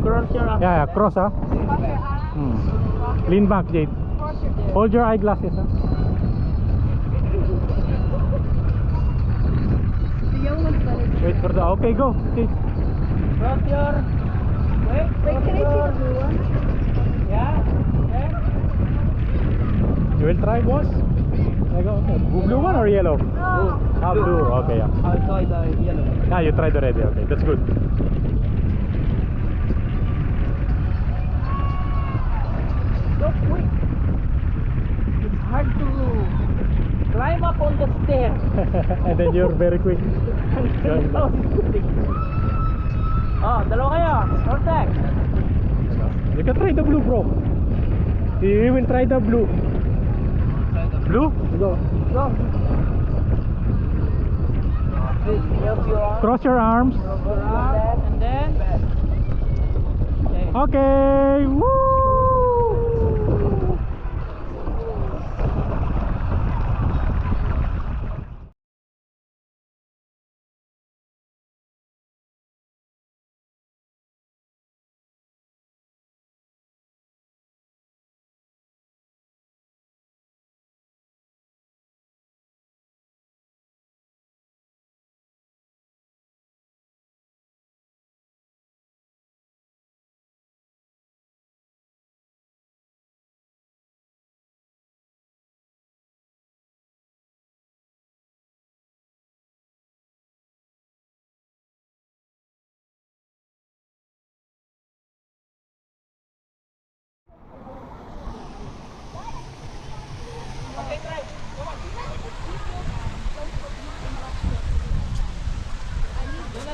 Cross your arms. Yeah, cross, huh? Lean back, Jade. Hold your eyeglasses, huh? Wait for the... Okay, go. Okay. Cross your... Wait, can I see the blue one? Yeah. You will try, boss? Okay. Blue one or yellow? Blue. Ah, blue. Okay, yeah. I'll try the yellow. Ah, you tried already. Okay, that's good. So quick. It's hard to climb up on the stair. And then you're very quick. Oh, dalawa kayo. Contact. You can try the blue, bro. You will try the blue. Blue? Go. Go. Cross your arms. And then. Okay. Woo!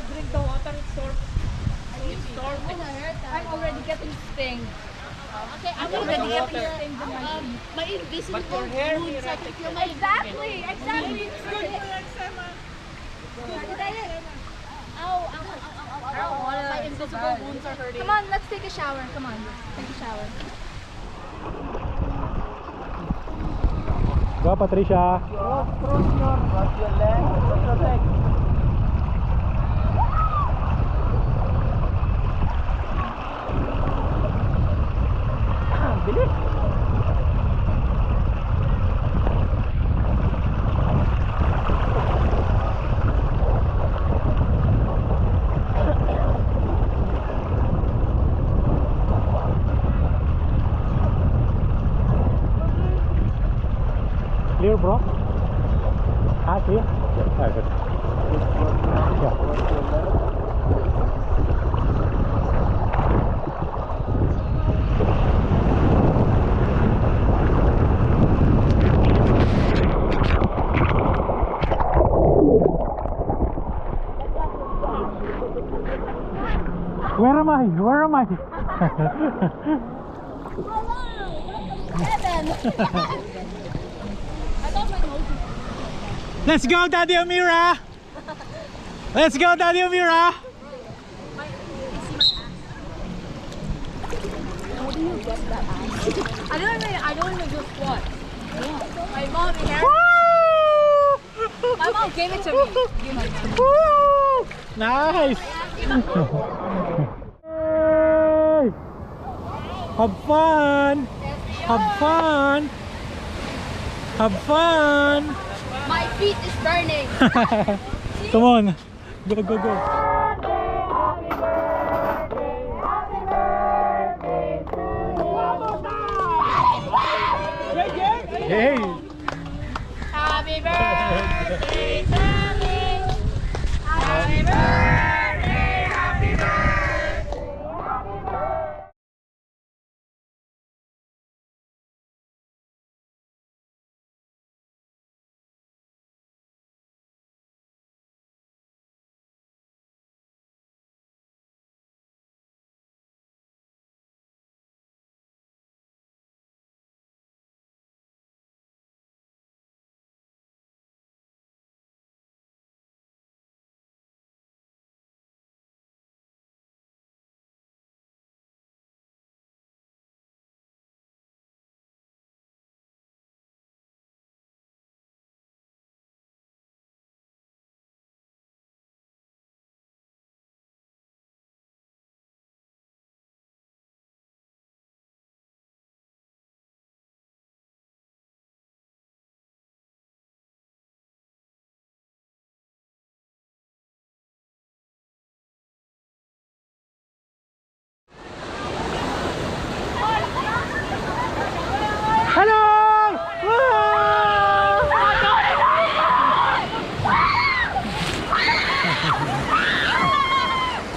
Drink the water, it's storm. I'm already getting sting. Okay, I'm already getting sting from my feet. My invisible But your hair, wounds, I can feel my exactly. It's good for eczema. Ow, my invisible wounds are hurting. Come on, let's take a shower. Come on, take a shower. Go, Patricia. Cross your leg, cross your leg. Bilis. Clear, bro? Ah, clear? Ah, good. Yeah. Where am I? Where am I? Heaven. I thought my nose was... Let's go, Daddy Amira! Let's go, Daddy Amira! How do you get that ass? I don't even do squat. My mom My mom gave it to me. Woo! Nice! Hey! Have fun! Have fun! Have fun! My feet is burning. Come on! Go, go, go! Hey! Happy birthday to me. Happy birthday, happy birthday.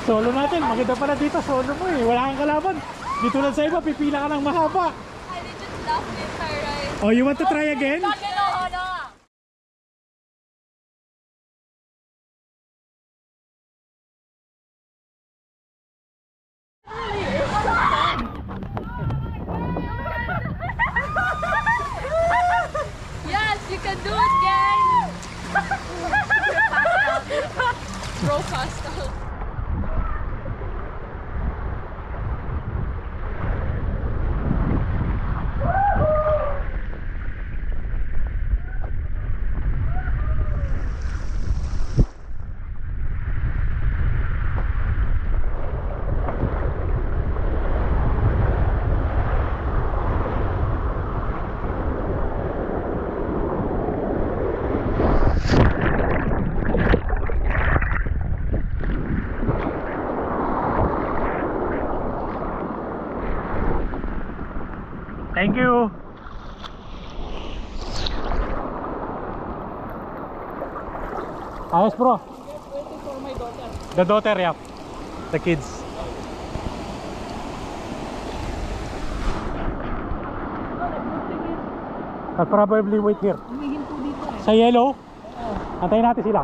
Solo natin, maganda pala dito, solo mo eh. Wala kang kalaban. Dito lang sa iba, pipila ka ng mahaba. I legit laughed the entire ride. Oh, you want to try again? Yes, you can do it, gang! Bro passed out. Thank you. Ayos bro. The daughter, yeah. The kids. I'll probably wait here. Sa yellow? Antayin natin sila.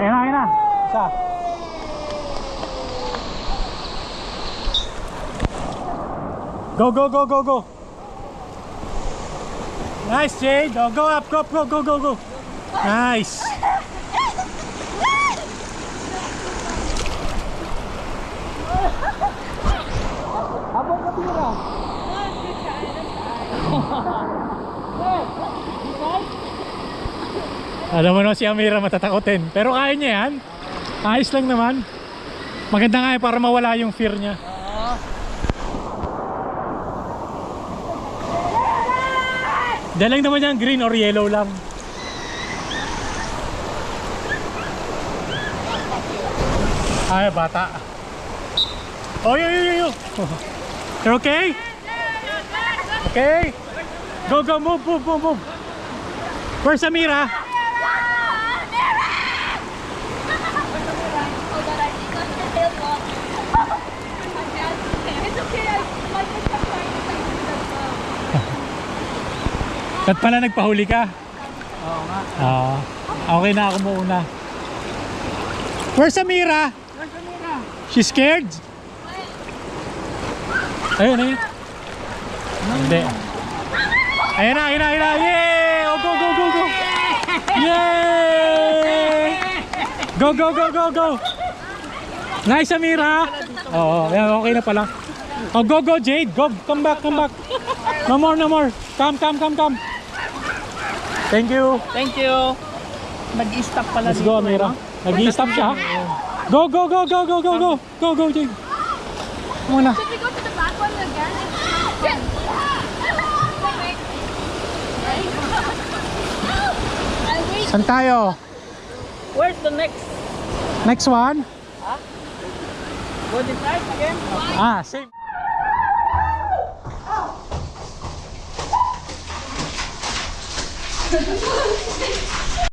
Ayun na. Isa. Go, go, go, go, go. Nice, Jade. Oh, go up, go, go, go, go, go. Nice. Habang katira. Alam mo no, si Amira matatakotin. Pero kaya niya yan. Ayos lang naman. Maganda nga para mawala yung fear niya. Dahil lang naman yan, green or yellow lang. Ay, bata. Oh, yo. You're okay? Okay. Go, go, move. Where's Amira? Ba't pala nagpahuli ka? Oo nga. Okay na ako muna. Where's Amira? She's scared? Ayun. Hindi. Ayun na. Yay! Oh, go. Yay! Go. Nice, Amira. Oo, okay na pala. Oh, go, Jade. Go, come back. No more. Come. Thank you. Nag-stop pala Let's go, Amira. Nag-i-stop siya. Go, Jade. Muna. Should we go to the back one again? Yes. Wait. Saan tayo? Where's the next? Next one? Go this side again? Same.